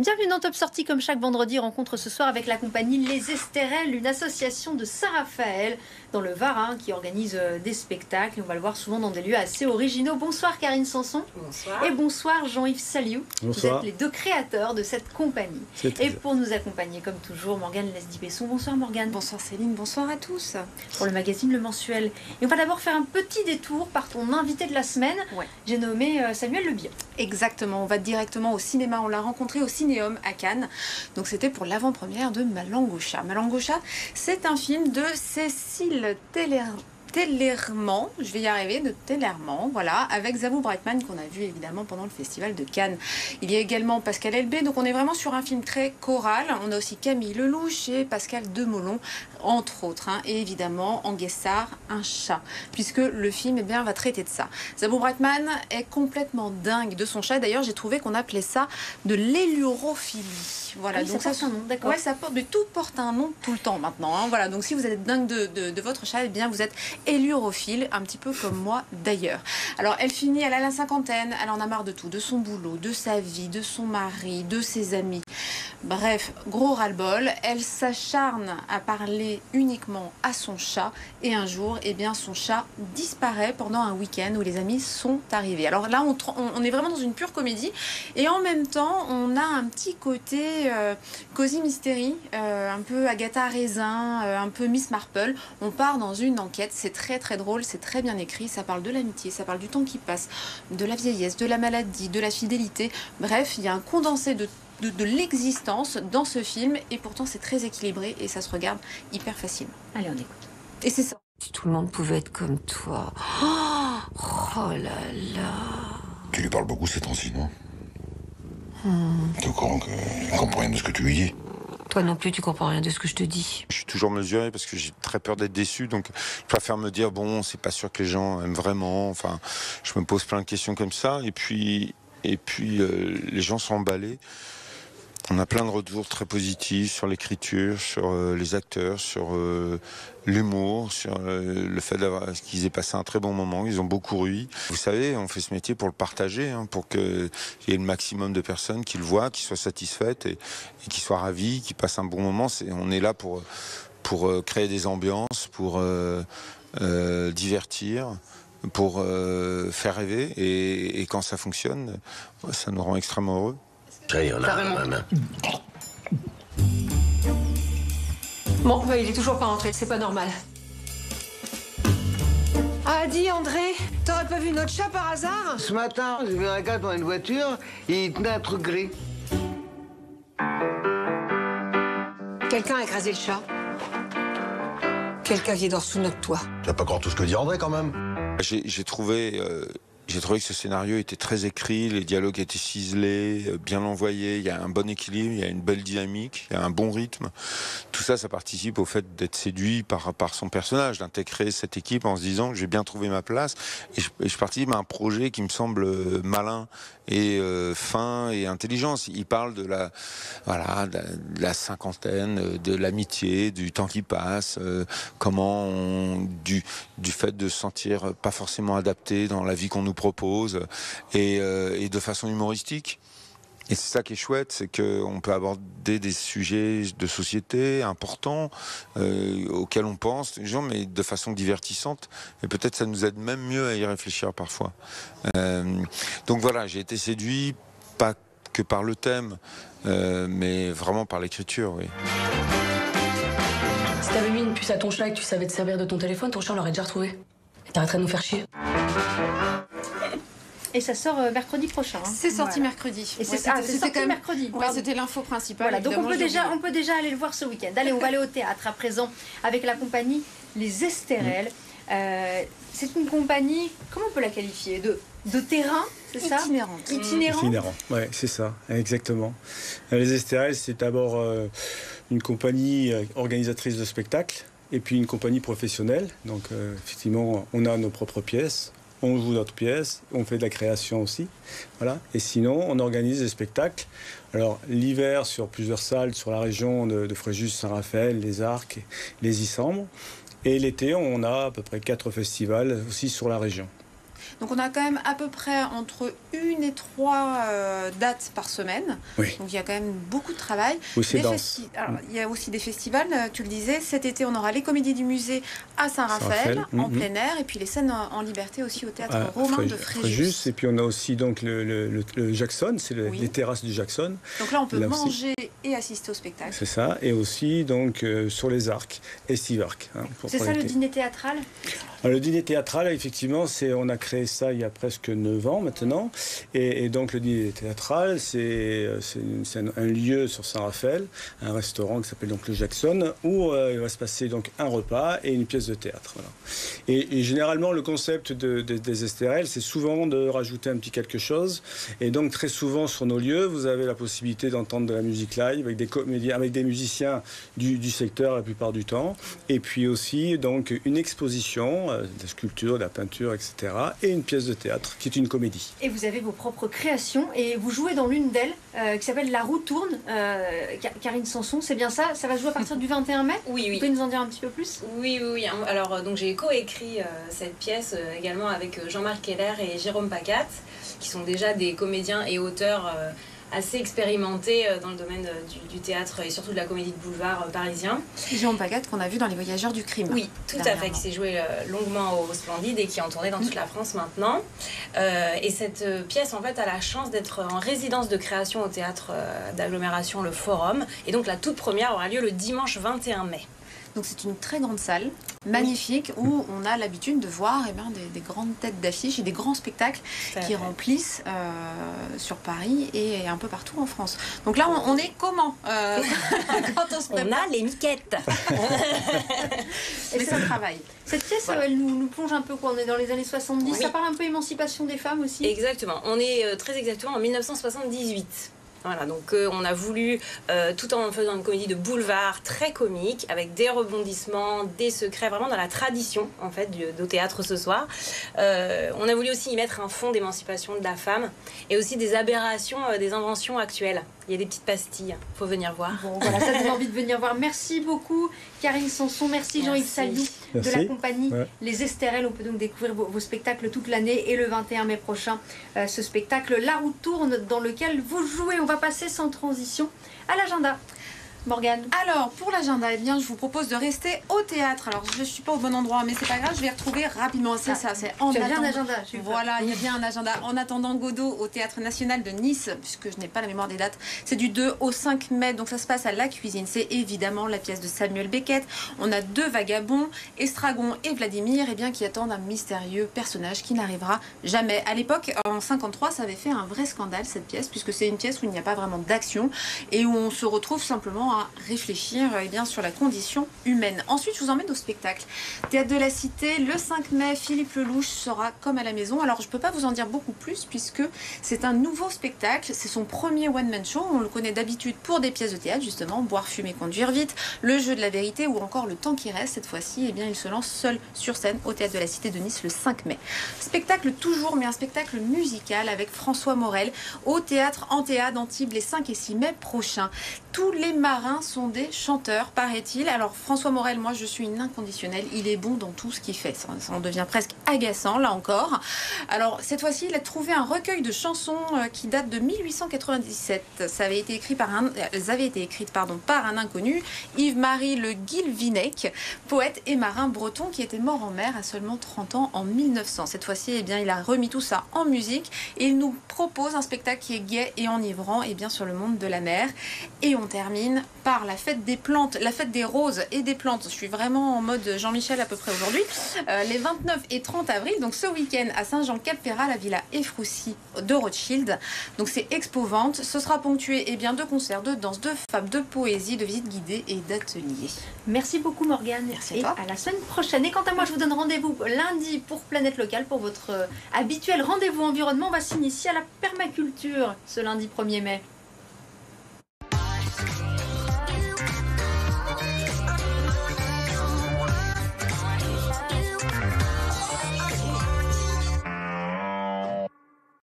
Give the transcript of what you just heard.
Bienvenue dans Top Sortie, comme chaque vendredi, rencontre ce soir avec la compagnie Les Estérelles, une association de Saint-Raphaël dans le Var, qui organise des spectacles. On va le voir souvent dans des lieux assez originaux. Bonsoir Karine Sanson. Bonsoir. Et bonsoir Jean-Yves Saliou. Bonsoir. Vous êtes les deux créateurs de cette compagnie. Et pour nous accompagner, comme toujours, Morgane Lesdie-Besson. Bonsoir Morgane. Bonsoir Céline, bonsoir à tous. Pour le magazine Le Mensuel. Et on va d'abord faire un petit détour par ton invité de la semaine. Ouais. J'ai nommé Samuel Le Bihan. Exactement, on va directement au cinéma. On l'a rencontré au Cinéum à Cannes. Donc c'était pour l'avant-première de Malangocha. Malangocha, c'est un film de Cécile Tellerman, je vais y arriver, de Tellerman, voilà, avec Zabou Breitman qu'on a vu évidemment pendant le festival de Cannes. Il y a également Pascal Elbé, donc on est vraiment sur un film très choral. On a aussi Camille Lelouch et Pascal Demolon, entre autres, et évidemment en guest star, un chat, puisque le film va traiter de ça. Zabou Breitman est complètement dingue de son chat. D'ailleurs, j'ai trouvé qu'on appelait ça de l'élurophilie. Voilà, donc ça porte un nom, d'accord. Ouais, mais tout porte un nom tout le temps maintenant. Voilà, donc si vous êtes dingue de votre chat, eh bien vous êtes élurophile, un petit peu comme moi d'ailleurs. Alors elle finit, elle a la cinquantaine, elle en a marre de tout, de son boulot, de sa vie, de son mari, de ses amis. Bref, gros ras-le-bol. Elle s'acharne à parler uniquement à son chat et un jour, son chat disparaît pendant un week-end où les amis sont arrivés. Alors là, on est vraiment dans une pure comédie et en même temps, on a un petit côté cosy mystery, un peu Agatha Raisin, un peu Miss Marple. On part dans une enquête, c'est très très drôle, c'est très bien écrit, ça parle de l'amitié, ça parle du temps qui passe, de la vieillesse, de la maladie, de la fidélité. Bref, il y a un condensé de l'existence dans ce film et pourtant c'est très équilibré et ça se regarde hyper facilement. Allez, on écoute. Et c'est ça. Si tout le monde pouvait être comme toi. Oh là là. Tu lui parles beaucoup ces temps-ci, non? T'es au courant que je ne comprends rien de ce que tu lui dis? Toi non plus, tu comprends rien de ce que je te dis. Je suis toujours mesuré parce que j'ai très peur d'être déçu, donc je préfère me dire bon, c'est pas sûr que les gens aiment vraiment. Enfin, je me pose plein de questions comme ça, et puis les gens sont emballés. On a plein de retours très positifs sur l'écriture, sur les acteurs, sur l'humour, sur le fait qu'ils aient passé un très bon moment. Ils ont beaucoup ri. Vous savez, on fait ce métier pour le partager, pour qu'il y ait le maximum de personnes qui le voient, qui soient satisfaites et qui soient ravies, qui passent un bon moment. On est là pour créer des ambiances, pour divertir, pour faire rêver. Et quand ça fonctionne, ça nous rend extrêmement heureux. Allez, on a un main. Bon, il est toujours pas rentré, c'est pas normal. Ah, dis André, t'aurais pas vu notre chat par hasard? Ce matin, j'ai vu un gars dans une voiture et il tenait un truc gris. Quelqu'un a écrasé le chat. Quelqu'un qui dort sous notre toit. Tu vas pas croire tout ce que dit André, quand même. J'ai trouvé que ce scénario était très écrit, les dialogues étaient ciselés, bien envoyés, il y a un bon équilibre, il y a une belle dynamique, il y a un bon rythme. Tout ça, ça participe au fait d'être séduit par son personnage, d'intégrer cette équipe en se disant que j'ai bien trouvé ma place. Et je participe à un projet qui me semble malin et fin et intelligent. Il parle de la cinquantaine, de l'amitié, du temps qui passe, du fait de se sentir pas forcément adapté dans la vie qu'on nous propose et de façon humoristique. Et c'est ça qui est chouette, c'est qu'on peut aborder des sujets de société importants auxquels on pense, mais de façon divertissante. Et peut-être ça nous aide même mieux à y réfléchir parfois. Donc voilà, j'ai été séduit, pas que par le thème, mais vraiment par l'écriture, oui. Si t'avais mis une puce à ton chat et que tu savais te servir de ton téléphone, ton chat l'aurait déjà retrouvé. Et t'arrêterais de nous faire chier. Et ça sort mercredi prochain. C'est sorti mercredi. Et c'était quand même mercredi. Ouais, c'était l'info principale. Voilà, donc on peut déjà aller le voir ce week-end. Allez, on va aller au théâtre à présent avec la compagnie Les Estérelles. C'est une compagnie, comment on peut la qualifier, de terrain, c'est ça? Itinérant, ouais, c'est ça, exactement. Les Estérelles, c'est d'abord une compagnie organisatrice de spectacles et puis une compagnie professionnelle. Donc effectivement, on a nos propres pièces. On joue notre pièce, on fait de la création aussi. Voilà. Et sinon, on organise des spectacles. Alors, l'hiver, sur plusieurs salles sur la région de Fréjus, Saint-Raphaël, les Arcs, les Issambres. Et l'été, on a à peu près 4 festivals aussi sur la région. Donc on a quand même à peu près entre 1 et 3 dates par semaine. Oui. Donc il y a quand même beaucoup de travail. Oui, c'est dense. Alors, il y a aussi des festivals, tu le disais. Cet été, on aura les comédies du musée à Saint-Raphaël, en plein air, et puis les scènes en liberté aussi au théâtre romain de Fréjus. Et puis on a aussi donc le Jackson, c'est les terrasses du Jackson. Donc là, on peut manger et assister au spectacle. C'est ça. Et aussi donc sur les arcs, Estive Arc. C'est ça le dîner théâtral? Alors, le dîner théâtral, effectivement, on a créé ça il y a presque 9 ans maintenant. Et donc le dîner théâtral, c'est un lieu sur Saint-Raphaël, un restaurant qui s'appelle donc le Jackson, où il va se passer donc un repas et une pièce de théâtre. Voilà. Et généralement, le concept des STRL, c'est souvent de rajouter un petit quelque chose. Et donc très souvent sur nos lieux, vous avez la possibilité d'entendre de la musique live avec des comédiens, avec des musiciens du secteur la plupart du temps. Et puis aussi donc une exposition, de la sculpture, de la peinture, etc. Et une pièce de théâtre qui est une comédie. Et vous avez vos propres créations et vous jouez dans l'une d'elles qui s'appelle La roue tourne. Karine Sanson, c'est bien ça? Ça va se jouer à partir du 21 mai? Oui. Vous pouvez nous en dire un petit peu plus? Oui. Alors, donc j'ai coécrit cette pièce également avec Jean-Marc Keller et Jérôme Pacat, qui sont déjà des comédiens et auteurs assez expérimentés dans le domaine du théâtre et surtout de la comédie de boulevard parisien. Jérôme Pacat qu'on a vu dans Les Voyageurs du crime. Oui, tout à fait, qui s'est joué longuement au Splendide et qui est en tournée dans toute la France maintenant. Et cette pièce, en fait, a la chance d'être en résidence de création au théâtre d'agglomération Le Forum. Et donc la toute première aura lieu le dimanche 21 mai. Donc c'est une très grande salle, magnifique, où on a l'habitude de voir des grandes têtes d'affiches et des grands spectacles qui remplissent sur Paris et un peu partout en France. Donc là, on est comment quand on se prépare? On a les miquettes. Et c'est un travail. Cette pièce, elle nous plonge un peu, quoi. On est dans les années 70. Oui. Ça parle un peu émancipation des femmes aussi. Exactement. On est très exactement en 1978. Voilà, donc on a voulu, tout en faisant une comédie de boulevard très comique, avec des rebondissements, des secrets, vraiment dans la tradition en fait du théâtre ce soir. On a voulu aussi y mettre un fond d'émancipation de la femme et aussi des aberrations, des inventions actuelles. Il y a des petites pastilles, il faut venir voir. Bon, voilà, ça donne envie de venir voir. Merci beaucoup Karine Sanson, merci Jean-Yves Saliou de la compagnie Les STRL. On peut donc découvrir vos spectacles toute l'année et le 21 mai prochain, ce spectacle La roue tourne dans lequel vous jouez. On va passer sans transition à l'agenda. Morgane. Alors, pour l'agenda, je vous propose de rester au théâtre. Alors, je ne suis pas au bon endroit, mais c'est pas grave, je vais retrouver rapidement. C'est ça, c'est en attendant. Bien un agenda. Voilà, il y a bien un agenda. En attendant Godot au Théâtre National de Nice, puisque je n'ai pas la mémoire des dates, c'est du 2 au 5 mai, donc ça se passe à La Cuisine. C'est évidemment la pièce de Samuel Beckett. On a 2 vagabonds, Estragon et Vladimir, qui attendent un mystérieux personnage qui n'arrivera jamais. À l'époque, en 53, ça avait fait un vrai scandale, cette pièce, puisque c'est une pièce où il n'y a pas vraiment d'action et où on se retrouve simplement à réfléchir sur la condition humaine. Ensuite, je vous emmène au spectacle. Théâtre de la Cité, le 5 mai, Philippe Lelouch sera comme à la maison. Alors, je ne peux pas vous en dire beaucoup plus puisque c'est un nouveau spectacle. C'est son premier one-man show. On le connaît d'habitude pour des pièces de théâtre, justement, Boire, fumer, conduire vite, Le jeu de la vérité ou encore Le temps qui reste. Cette fois-ci, il se lance seul sur scène au Théâtre de la Cité de Nice le 5 mai. Spectacle toujours, mais un spectacle musical avec François Morel au Théâtre Antéa d'Antibes les 5 et 6 mai prochains. Tous les marins sont des chanteurs, paraît-il. Alors François Morel, moi je suis une inconditionnelle, il est bon dans tout ce qu'il fait. Ça en devient presque agaçant, là encore. Alors cette fois-ci, il a trouvé un recueil de chansons qui date de 1897. Ça avait été écrit elles avaient été écrites par un inconnu, Yves-Marie Le Guilvinec, poète et marin breton qui était mort en mer à seulement 30 ans en 1900. Cette fois-ci, il a remis tout ça en musique et il nous propose un spectacle qui est gai et enivrant sur le monde de la mer. Et on termine par la fête des plantes, la fête des roses et des plantes. Je suis vraiment en mode Jean-Michel à peu près aujourd'hui. Les 29 et 30 avril, donc ce week-end à Saint-Jean-Cap-Ferrat, la villa Efroussi de Rothschild. Donc c'est expo-vente. Ce sera ponctué de concerts, de danse, de femmes, de poésie, de visites guidées et d'ateliers. Merci beaucoup Morgane. Merci et à toi. À la semaine prochaine. Et quant à moi, je vous donne rendez-vous lundi pour Planète Locale, pour votre habituel rendez-vous environnement. On va s'initier à la permaculture ce lundi 1er mai.